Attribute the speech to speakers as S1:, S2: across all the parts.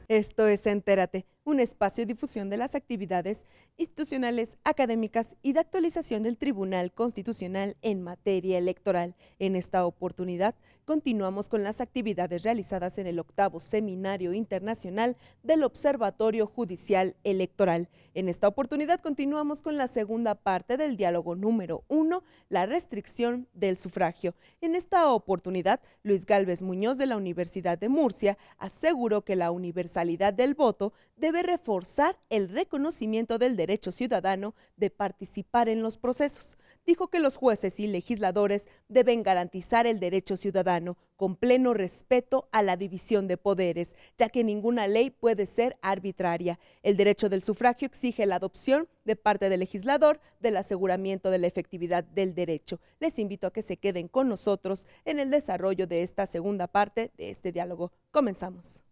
S1: Esto es Entérate, un espacio de difusión de las actividades institucionales, académicas y de actualización del Tribunal Constitucional en materia electoral. En esta oportunidad, continuamos con las actividades realizadas en el 8º Seminario Internacional del Observatorio Judicial Electoral. En esta oportunidad continuamos con la segunda parte del diálogo número 1, la restricción del sufragio. En esta oportunidad, Luis Gálvez Muñoz de la Universidad de Murcia aseguró que la universalidad del voto debe reforzar el reconocimiento del derecho ciudadano de participar en los procesos. Dijo que los jueces y legisladores deben garantizar el derecho ciudadano con pleno respeto a la división de poderes, ya que ninguna ley puede ser arbitraria. El derecho del sufragio exige la adopción de parte del legislador del aseguramiento de la efectividad del derecho. Les invito a que se queden con nosotros en el desarrollo de esta segunda parte de este diálogo. Comenzamos.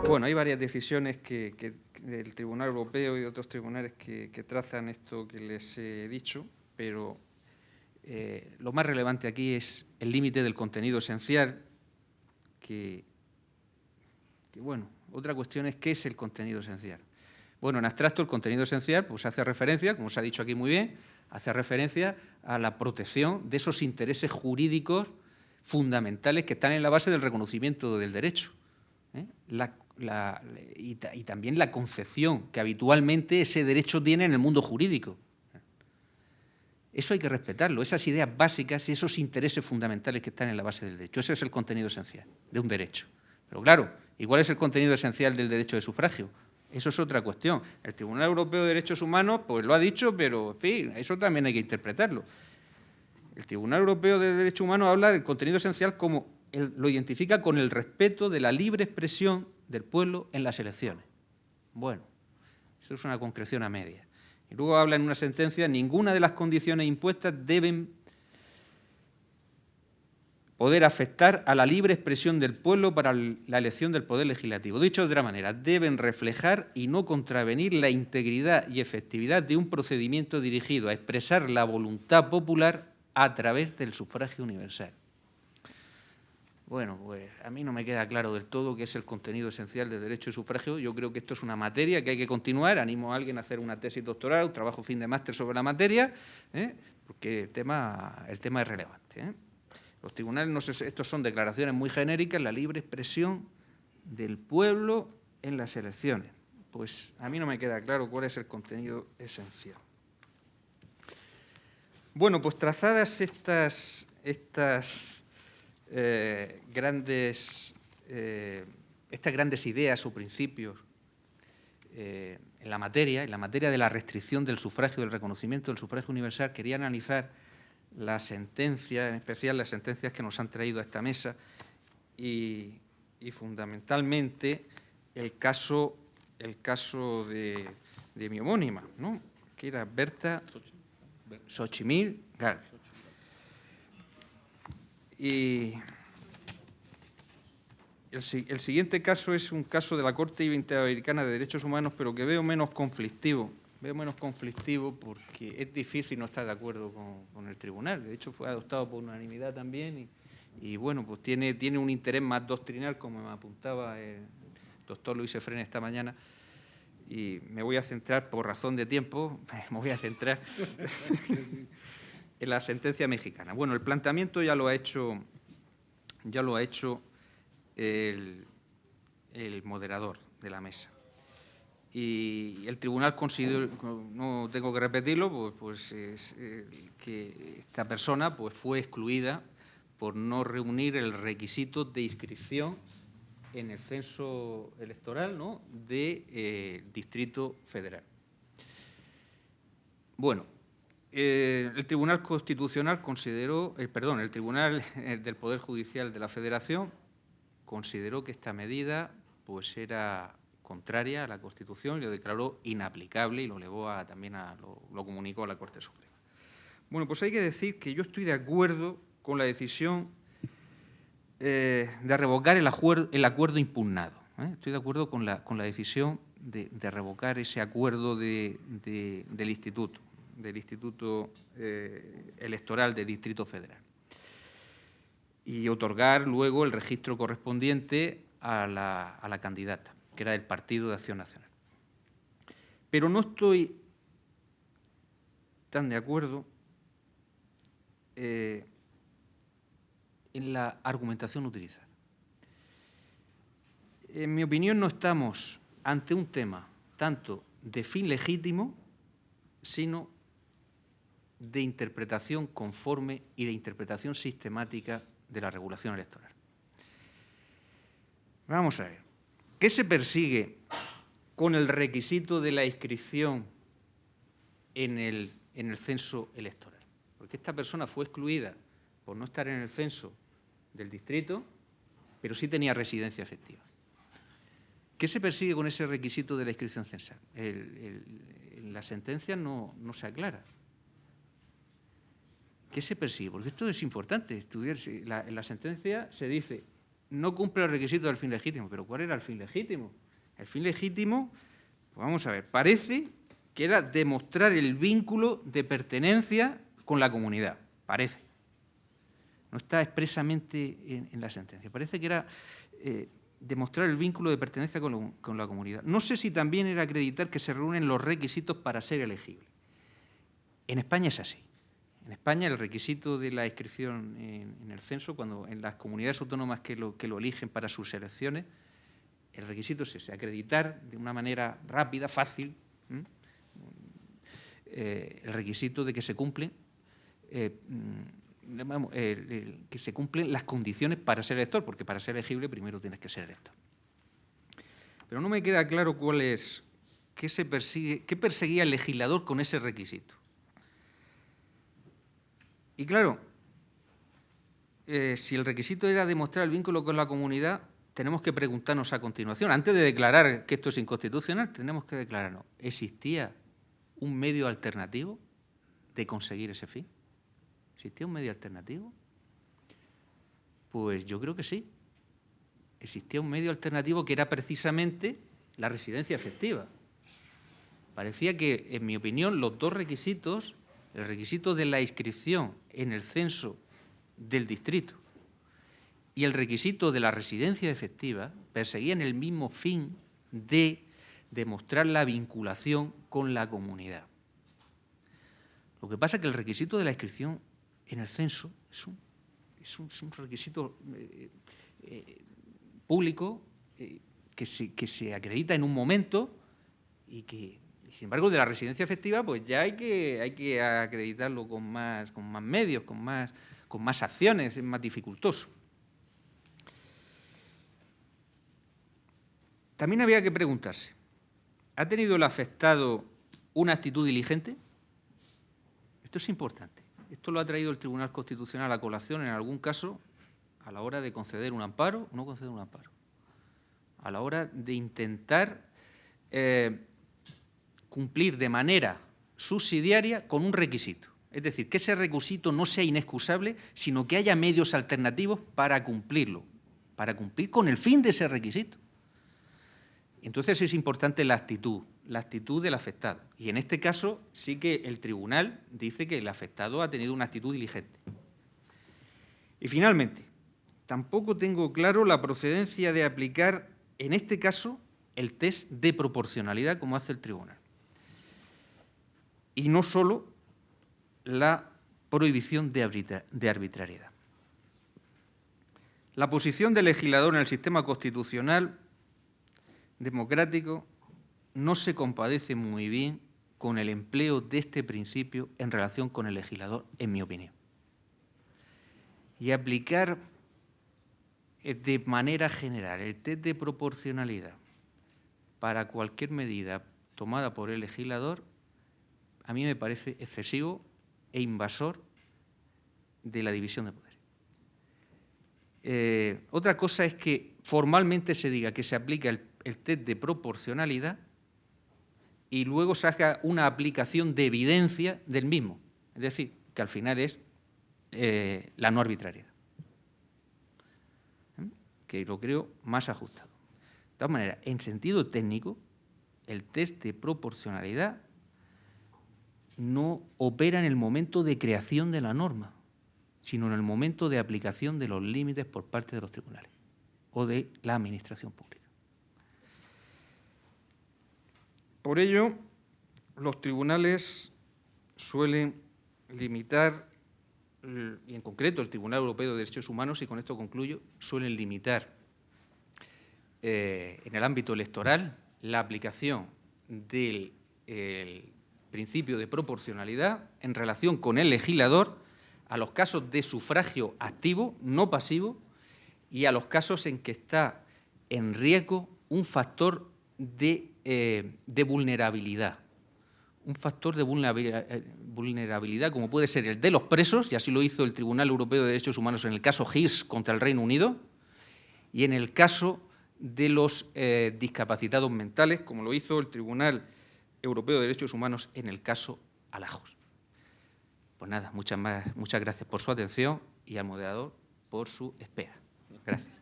S2: Bueno, hay varias decisiones del Tribunal Europeo y de otros tribunales que trazan esto que les he dicho, pero lo más relevante aquí es el límite del contenido esencial, bueno, otra cuestión es qué es el contenido esencial. Bueno, en abstracto el contenido esencial pues hace referencia, como se ha dicho aquí muy bien, hace referencia a la protección de esos intereses jurídicos fundamentales que están en la base del reconocimiento del derecho, ¿eh? Y también la concepción que habitualmente ese derecho tiene en el mundo jurídico. Eso hay que respetarlo, esas ideas básicas y esos intereses fundamentales que están en la base del derecho. Ese es el contenido esencial de un derecho. Pero claro, igual es el contenido esencial del derecho de sufragio. Eso es otra cuestión. El Tribunal Europeo de Derechos Humanos pues lo ha dicho, pero en fin, eso también hay que interpretarlo. El Tribunal Europeo de Derechos Humanos habla del contenido esencial como lo identifica con el respeto de la libre expresión del pueblo en las elecciones. Bueno, eso es una concreción a medias. Y luego habla en una sentencia, ninguna de las condiciones impuestas deben poder afectar a la libre expresión del pueblo para la elección del Poder Legislativo. Dicho de otra manera, deben reflejar y no contravenir la integridad y efectividad de un procedimiento dirigido a expresar la voluntad popular a través del sufragio universal. Bueno, pues a mí no me queda claro del todo qué es el contenido esencial del derecho de sufragio. Yo creo que esto es una materia que hay que continuar. Animo a alguien a hacer una tesis doctoral, un trabajo fin de máster sobre la materia, porque el tema es relevante. Los tribunales, estos son declaraciones muy genéricas, la libre expresión del pueblo en las elecciones. Pues a mí no me queda claro cuál es el contenido esencial. Bueno, pues trazadas estas grandes ideas o principios en la materia de la restricción del sufragio, del reconocimiento del sufragio universal, quería analizar las sentencias, en especial las sentencias que nos han traído a esta mesa y fundamentalmente el caso de mi homónima, ¿no?, que era Berta Xochimil Gálvez. Y el siguiente caso es un caso de la Corte Interamericana de Derechos Humanos, pero que veo menos conflictivo. Porque es difícil no estar de acuerdo con el tribunal. De hecho, fue adoptado por unanimidad también y bueno, pues tiene un interés más doctrinal, como me apuntaba el doctor Luis Efrén esta mañana. Y me voy a centrar, por razón de tiempo, en la sentencia mexicana. Bueno, el planteamiento ya lo ha hecho el moderador de la mesa. Y el tribunal consideró, no tengo que repetirlo, que esta persona pues, fue excluida por no reunir el requisito de inscripción en el censo electoral, ¿no?, de Distrito Federal. Bueno, el Tribunal Constitucional consideró, el Tribunal del Poder Judicial de la Federación consideró que esta medida pues era contraria a la Constitución y lo declaró inaplicable y lo elevó lo comunicó a la Corte Suprema. Bueno, pues hay que decir que yo estoy de acuerdo con la decisión de revocar el acuerdo impugnado. Estoy de acuerdo con la decisión de revocar ese acuerdo del Instituto Electoral del Distrito Federal y otorgar luego el registro correspondiente a la candidata, que era del Partido de Acción Nacional. Pero no estoy tan de acuerdo en la argumentación utilizada. En mi opinión, no estamos ante un tema tanto de fin legítimo, sino de interpretación conforme y de interpretación sistemática de la regulación electoral. Vamos a ver, ¿qué se persigue con el requisito de la inscripción en el censo electoral? Porque esta persona fue excluida por no estar en el censo del distrito, pero sí tenía residencia efectiva. ¿Qué se persigue con ese requisito de la inscripción censal? En la sentencia no se aclara. ¿Qué se persigue? Porque esto es importante estudiar. En la sentencia se dice, no cumple el requisito del fin legítimo. ¿Pero cuál era el fin legítimo? El fin legítimo, pues vamos a ver, parece que era demostrar el vínculo de pertenencia con la comunidad. Parece. No está expresamente en la sentencia. Parece que era demostrar el vínculo de pertenencia con la comunidad. No sé si también era acreditar que se reúnen los requisitos para ser elegible. En España es así. En España el requisito de la inscripción en el censo, cuando en las comunidades autónomas que lo eligen para sus elecciones, el requisito es ese, acreditar de una manera rápida, fácil, el requisito de que se cumplen que se cumplen las condiciones para ser elector, porque para ser elegible primero tienes que ser elector. Pero no me queda claro qué perseguía el legislador con ese requisito. Y claro, si el requisito era demostrar el vínculo con la comunidad, tenemos que preguntarnos a continuación, antes de declarar que esto es inconstitucional, tenemos que declararnos, ¿existía un medio alternativo de conseguir ese fin? ¿Existía un medio alternativo? Pues yo creo que sí. Existía un medio alternativo que era precisamente la residencia efectiva. Parecía que, en mi opinión, los dos requisitos, el requisito de la inscripción en el censo del distrito y el requisito de la residencia efectiva, perseguían el mismo fin de demostrar la vinculación con la comunidad. Lo que pasa es que el requisito de la inscripción en el censo es un requisito público que se acredita en un momento y que, sin embargo, de la residencia efectiva pues ya hay que acreditarlo con más medios, con más acciones, es más dificultoso. También habría que preguntarse, ¿ha tenido el afectado una actitud diligente? Esto es importante. Esto lo ha traído el Tribunal Constitucional a colación en algún caso a la hora de conceder un amparo o no conceder un amparo, a la hora de intentar cumplir de manera subsidiaria con un requisito. Es decir, que ese requisito no sea inexcusable, sino que haya medios alternativos para cumplirlo, para cumplir con el fin de ese requisito. Entonces es importante la actitud del afectado. Y en este caso sí que el tribunal dice que el afectado ha tenido una actitud diligente. Y finalmente, tampoco tengo claro la procedencia de aplicar en este caso el test de proporcionalidad como hace el tribunal. Y no solo la prohibición de arbitrariedad. La posición del legislador en el sistema constitucional democrático no se compadece muy bien con el empleo de este principio en relación con el legislador, en mi opinión. Y aplicar de manera general el test de proporcionalidad para cualquier medida tomada por el legislador, a mí me parece excesivo e invasor de la división de poderes. Otra cosa es que formalmente se diga que se aplica el test de proporcionalidad y luego se haga una aplicación de evidencia del mismo. Es decir, que al final es la no arbitrariedad, que lo creo más ajustado. De todas maneras, en sentido técnico, el test de proporcionalidad no opera en el momento de creación de la norma, sino en el momento de aplicación de los límites por parte de los tribunales o de la administración pública. Por ello, los tribunales suelen limitar, y en concreto el Tribunal Europeo de Derechos Humanos, y con esto concluyo, suelen limitar en el ámbito electoral la aplicación del principio de proporcionalidad en relación con el legislador a los casos de sufragio activo, no pasivo, y a los casos en que está en riesgo un factor de vulnerabilidad. Un factor de vulnerabilidad como puede ser el de los presos, y así lo hizo el Tribunal Europeo de Derechos Humanos en el caso Hirsch contra el Reino Unido, y en el caso de los discapacitados mentales, como lo hizo el Tribunal Europeo de Derechos Humanos en el caso Alajos. Pues nada, muchas gracias por su atención y al moderador por su espera. Gracias.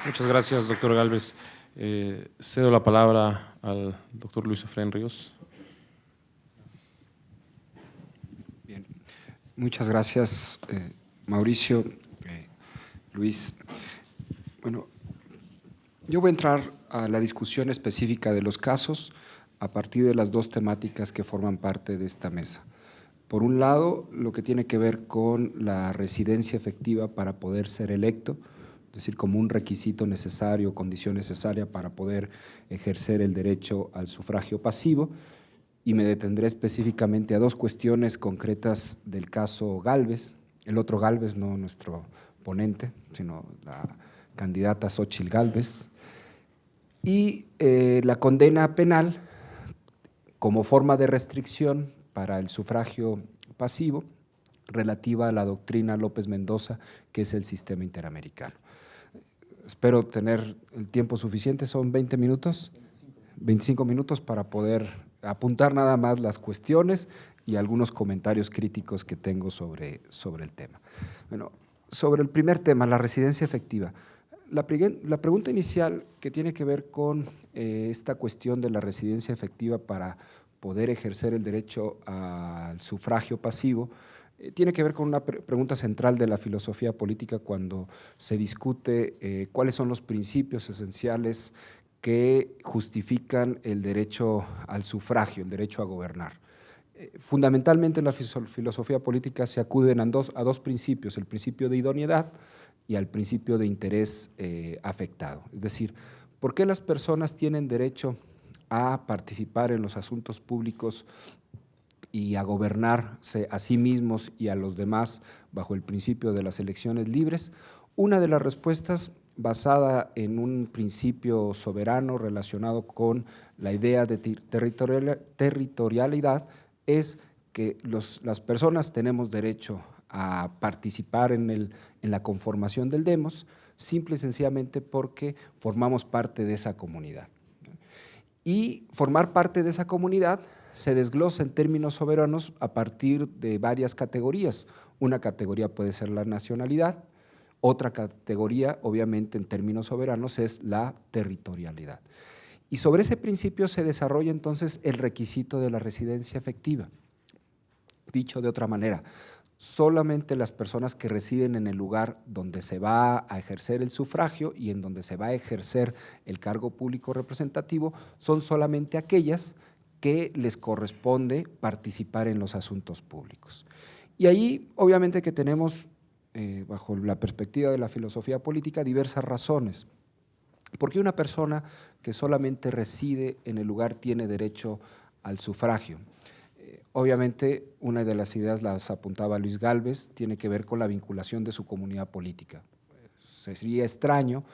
S3: Muchas gracias, doctor Gálvez. Cedo la palabra al doctor Luis Efraín Ríos.
S4: Bien, muchas gracias, Mauricio, Luis. Bueno, yo voy a entrar a la discusión específica de los casos a partir de las dos temáticas que forman parte de esta mesa. Por un lado, lo que tiene que ver con la residencia efectiva para poder ser electo, es decir, como un requisito necesario, condición necesaria para poder ejercer el derecho al sufragio pasivo, y me detendré específicamente a dos cuestiones concretas del caso Gálvez, el otro Gálvez, no nuestro ponente, sino la candidata Xóchitl Gálvez, y la condena penal como forma de restricción para el sufragio pasivo relativa a la doctrina López Mendoza, que es el sistema interamericano. Espero tener el tiempo suficiente, son 20 minutos, 25 minutos para poder apuntar nada más las cuestiones y algunos comentarios críticos que tengo sobre el tema. Bueno, sobre el primer tema, la residencia efectiva. La pregunta inicial que tiene que ver con esta cuestión de la residencia efectiva para poder ejercer el derecho al sufragio pasivo tiene que ver con una pregunta central de la filosofía política cuando se discute cuáles son los principios esenciales que justifican el derecho al sufragio, el derecho a gobernar. Fundamentalmente en la filosofía política se acuden a dos principios, el principio de idoneidad y al principio de interés afectado. Es decir, ¿por qué las personas tienen derecho a participar en los asuntos públicos y a gobernarse a sí mismos y a los demás bajo el principio de las elecciones libres? Una de las respuestas basada en un principio soberano relacionado con la idea de territorialidad es que las personas tenemos derecho a participar en la conformación del demos, simple y sencillamente porque formamos parte de esa comunidad. Y formar parte de esa comunidad se desglosa en términos soberanos a partir de varias categorías. Una categoría puede ser la nacionalidad, otra categoría, obviamente en términos soberanos, es la territorialidad. Y sobre ese principio se desarrolla entonces el requisito de la residencia efectiva. Dicho de otra manera, solamente las personas que residen en el lugar donde se va a ejercer el sufragio y en donde se va a ejercer el cargo público representativo son solamente aquellas que les corresponde participar en los asuntos públicos. Y ahí obviamente que tenemos, bajo la perspectiva de la filosofía política, diversas razones. ¿Por qué una persona que solamente reside en el lugar tiene derecho al sufragio? Obviamente, una de las ideas las apuntaba Luis Gálvez, tiene que ver con la vinculación de su comunidad política. Sería extraño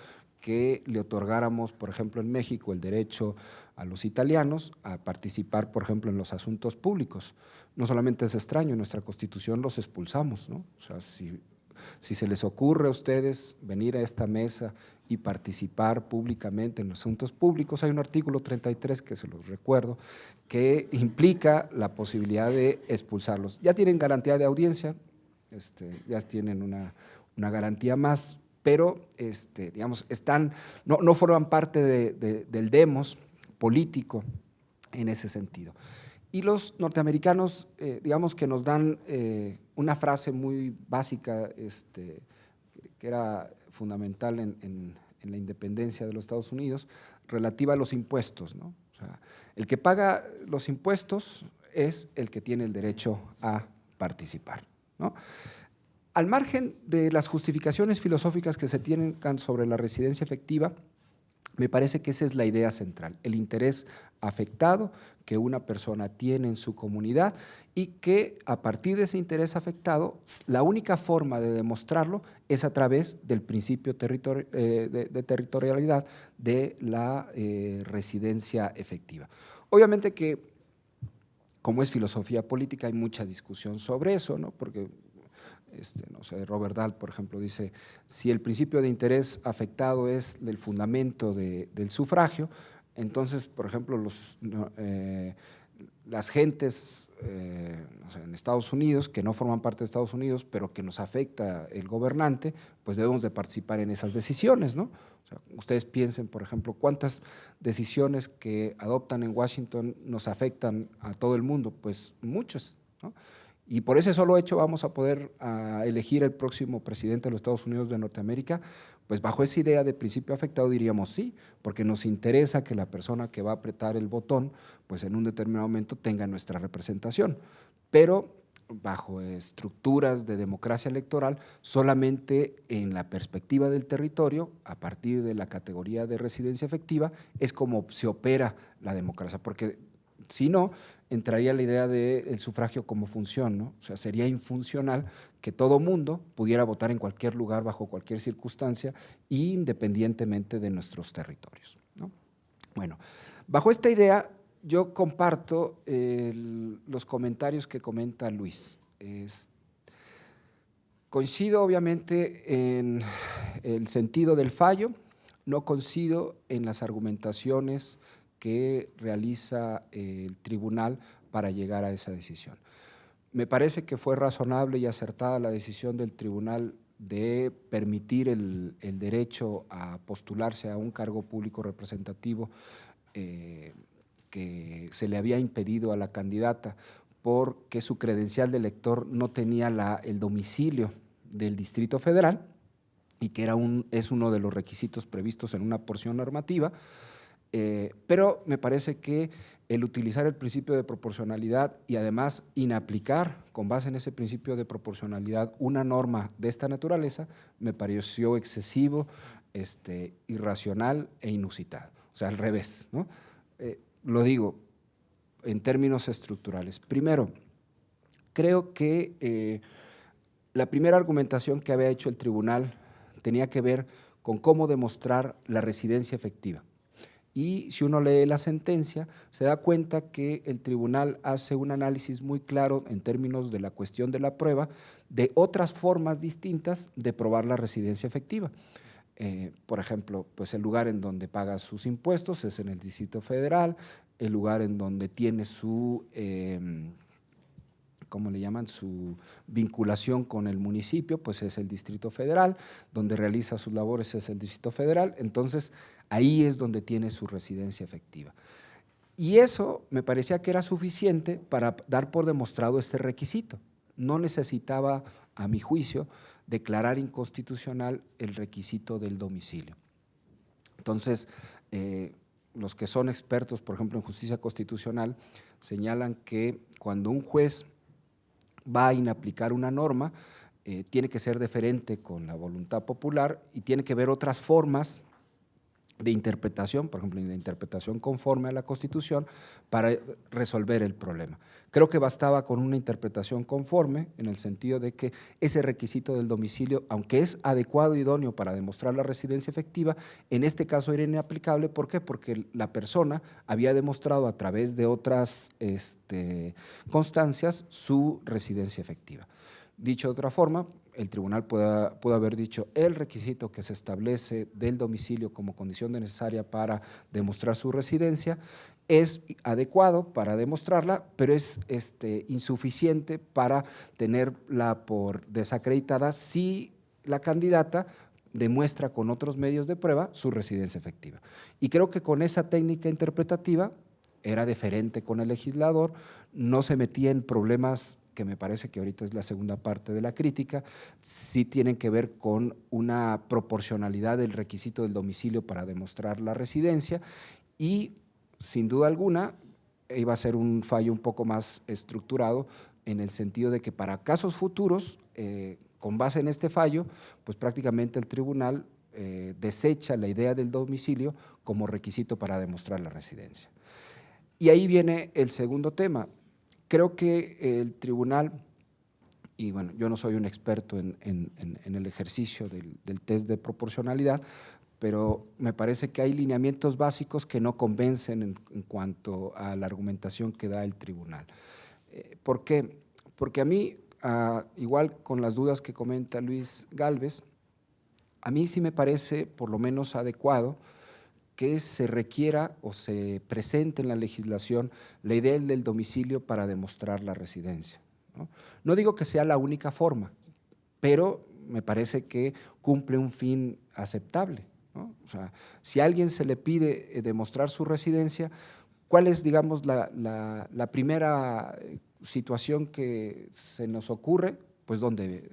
S4: que le otorgáramos, por ejemplo, en México el derecho a los italianos a participar, por ejemplo, en los asuntos públicos. No solamente es extraño, en nuestra Constitución los expulsamos, ¿no? O sea, si se les ocurre a ustedes venir a esta mesa y participar públicamente en los asuntos públicos, hay un artículo 33, que se los recuerdo, que implica la posibilidad de expulsarlos. Ya tienen garantía de audiencia, ya tienen una garantía más, pero digamos, no forman parte del demos político en ese sentido. Y los norteamericanos, digamos que nos dan una frase muy básica que era fundamental en la independencia de los Estados Unidos, relativa a los impuestos, ¿no? O sea, el que paga los impuestos es el que tiene el derecho a participar, ¿no? Al margen de las justificaciones filosóficas que se tienen sobre la residencia efectiva, me parece que esa es la idea central, el interés afectado que una persona tiene en su comunidad y que a partir de ese interés afectado, la única forma de demostrarlo es a través del principio de territorialidad de la residencia efectiva. Obviamente que, como es filosofía política, hay mucha discusión sobre eso, ¿no? Porque no sé, Robert Dahl, por ejemplo, dice, si el principio de interés afectado es el fundamento del sufragio, entonces, por ejemplo, las gentes no sé, en Estados Unidos, que no forman parte de Estados Unidos, pero que nos afecta el gobernante, pues debemos de participar en esas decisiones, ¿no? O sea, ustedes piensen, por ejemplo, cuántas decisiones que adoptan en Washington nos afectan a todo el mundo, pues muchas, ¿no? Y por ese solo hecho vamos a poder elegir el próximo presidente de los Estados Unidos de Norteamérica, pues bajo esa idea de principio afectado diríamos sí, porque nos interesa que la persona que va a apretar el botón, pues en un determinado momento tenga nuestra representación, pero bajo estructuras de democracia electoral, solamente en la perspectiva del territorio, a partir de la categoría de residencia efectiva, es como se opera la democracia, porque si no, entraría la idea del sufragio como función, ¿no? O sea, sería infuncional que todo mundo pudiera votar en cualquier lugar, bajo cualquier circunstancia, independientemente de nuestros territorios, ¿no? Bueno, bajo esta idea, yo comparto los comentarios que comenta Luis. Coincido obviamente en el sentido del fallo, no coincido en las argumentaciones que realiza el tribunal para llegar a esa decisión. Me parece que fue razonable y acertada la decisión del tribunal de permitir el derecho a postularse a un cargo público representativo que se le había impedido a la candidata porque su credencial de elector no tenía el domicilio del Distrito Federal y que es uno de los requisitos previstos en una porción normativa. Pero me parece que el utilizar el principio de proporcionalidad y además inaplicar con base en ese principio de proporcionalidad una norma de esta naturaleza me pareció excesivo, irracional e inusitado. O sea, al revés, ¿no? Lo digo en términos estructurales. Primero, creo que la primera argumentación que había hecho el tribunal tenía que ver con cómo demostrar la residencia efectiva. Y si uno lee la sentencia, se da cuenta que el tribunal hace un análisis muy claro en términos de la cuestión de la prueba de otras formas distintas de probar la residencia efectiva. Por ejemplo, pues el lugar en donde paga sus impuestos es en el Distrito Federal, el lugar en donde tiene su, ¿cómo le llaman?, su vinculación con el municipio, pues es el Distrito Federal, donde realiza sus labores es el Distrito Federal, entonces ahí es donde tiene su residencia efectiva. Y eso me parecía que era suficiente para dar por demostrado este requisito. No necesitaba, a mi juicio, declarar inconstitucional el requisito del domicilio. Entonces, los que son expertos, por ejemplo, en justicia constitucional, señalan que cuando un juez va a inaplicar una norma, tiene que ser deferente con la voluntad popular y tiene que ver otras formas de interpretación, por ejemplo, de interpretación conforme a la Constitución, para resolver el problema. Creo que bastaba con una interpretación conforme, en el sentido de que ese requisito del domicilio, aunque es adecuado e idóneo para demostrar la residencia efectiva, en este caso era inaplicable. ¿Por qué? Porque la persona había demostrado a través de otras constancias su residencia efectiva. Dicho de otra forma, el tribunal puede haber dicho: el requisito que se establece del domicilio como condición necesaria para demostrar su residencia es adecuado para demostrarla, pero es insuficiente para tenerla por desacreditada si la candidata demuestra con otros medios de prueba su residencia efectiva. Y creo que con esa técnica interpretativa era deferente con el legislador, no se metía en problemas que me parece que ahorita es la segunda parte de la crítica, sí tienen que ver con una proporcionalidad del requisito del domicilio para demostrar la residencia, y sin duda alguna iba a ser un fallo un poco más estructurado, en el sentido de que para casos futuros, con base en este fallo, pues prácticamente el tribunal desecha la idea del domicilio como requisito para demostrar la residencia. Y ahí viene el segundo tema. Creo que el tribunal, y bueno, yo no soy un experto en el ejercicio del test de proporcionalidad, pero me parece que hay lineamientos básicos que no convencen en cuanto a la argumentación que da el tribunal. ¿Por qué? Porque a mí, igual con las dudas que comenta Luis Gálvez, a mí sí me parece por lo menos adecuado que se requiera o se presente en la legislación la idea del domicilio para demostrar la residencia, ¿no? No digo que sea la única forma, pero me parece que cumple un fin aceptable, ¿no? O sea, si a alguien se le pide demostrar su residencia, ¿cuál es, digamos, la primera situación que se nos ocurre? Pues dónde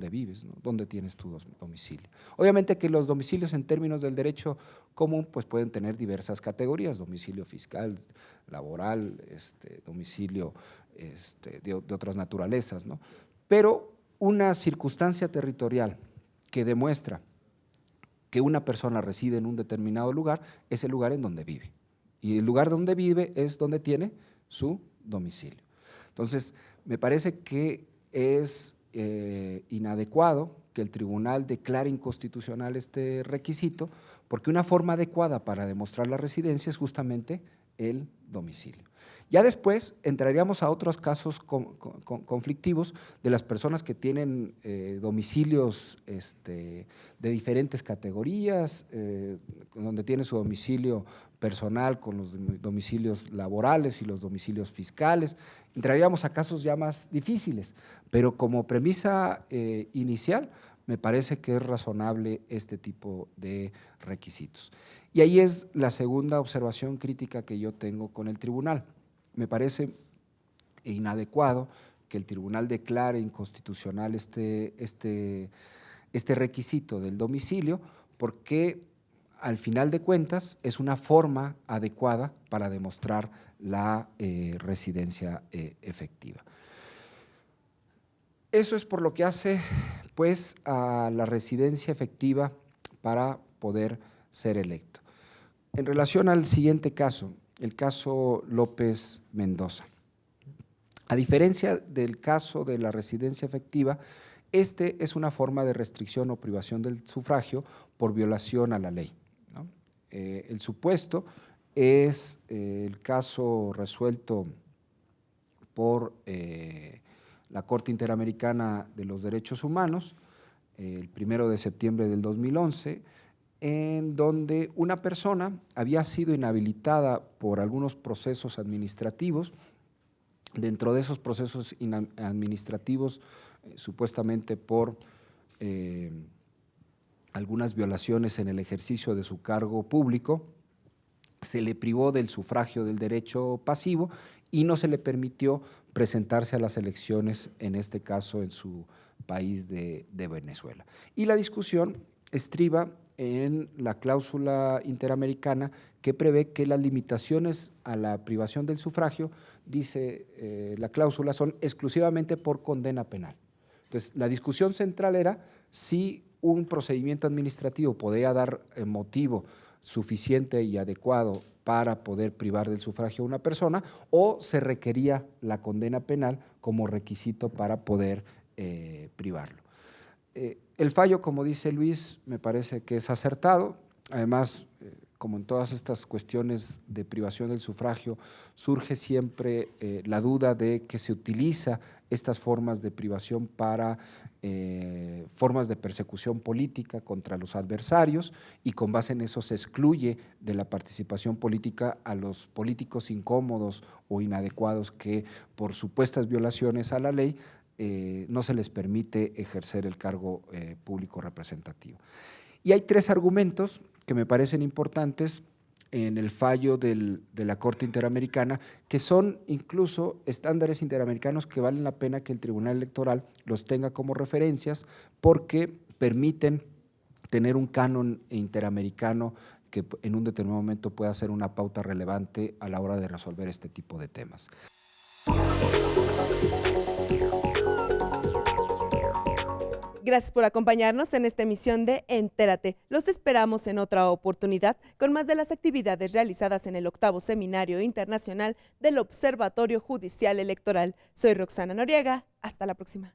S4: vives, ¿no? ¿Dónde tienes tu domicilio? Obviamente que los domicilios en términos del derecho común pues pueden tener diversas categorías: domicilio fiscal, laboral, domicilio de otras naturalezas, ¿no? Pero una circunstancia territorial que demuestra que una persona reside en un determinado lugar es el lugar en donde vive. Y el lugar donde vive es donde tiene su domicilio. Entonces, me parece que es inadecuado que el tribunal declare inconstitucional este requisito, porque una forma adecuada para demostrar la residencia es justamente el domicilio. Ya después entraríamos a otros casos conflictivos de las personas que tienen domicilios de diferentes categorías, donde tiene su domicilio personal con los domicilios laborales y los domicilios fiscales. Entraríamos a casos ya más difíciles, pero como premisa inicial me parece que es razonable este tipo de requisitos. Y ahí es la segunda observación crítica que yo tengo con el tribunal. Me parece inadecuado que el tribunal declare inconstitucional este requisito del domicilio, porque al final de cuentas es una forma adecuada para demostrar la residencia efectiva. Eso es por lo que hace pues a la residencia efectiva para poder ser electo. En relación al siguiente caso, el caso López Mendoza. A diferencia del caso de la residencia efectiva, este es una forma de restricción o privación del sufragio por violación a la ley, ¿no? El supuesto es el caso resuelto por la Corte Interamericana de los Derechos Humanos, el 1 de septiembre del 2011, en donde una persona había sido inhabilitada por algunos procesos administrativos. Dentro de esos procesos administrativos, supuestamente por algunas violaciones en el ejercicio de su cargo público, se le privó del sufragio del derecho pasivo y no se le permitió presentarse a las elecciones, en este caso en su país de Venezuela. Y la discusión estriba en la cláusula interamericana que prevé que las limitaciones a la privación del sufragio, dice la cláusula, son exclusivamente por condena penal. Entonces, la discusión central era si un procedimiento administrativo podía dar motivo suficiente y adecuado para poder privar del sufragio a una persona, o se requería la condena penal como requisito para poder privarlo. El fallo, como dice Luis, me parece que es acertado. Además, como en todas estas cuestiones de privación del sufragio, surge siempre la duda de que se utiliza estas formas de privación para formas de persecución política contra los adversarios, y con base en eso se excluye de la participación política a los políticos incómodos o inadecuados que, por supuestas violaciones a la ley, no se les permite ejercer el cargo público representativo. Y hay 3 argumentos que me parecen importantes en el fallo de la Corte Interamericana, que son incluso estándares interamericanos que valen la pena que el Tribunal Electoral los tenga como referencias, porque permiten tener un canon interamericano que en un determinado momento pueda ser una pauta relevante a la hora de resolver este tipo de temas.
S1: Gracias por acompañarnos en esta emisión de Entérate. Los esperamos en otra oportunidad con más de las actividades realizadas en el 8º Seminario Internacional del Observatorio Judicial Electoral. Soy Roxana Noriega. Hasta la próxima.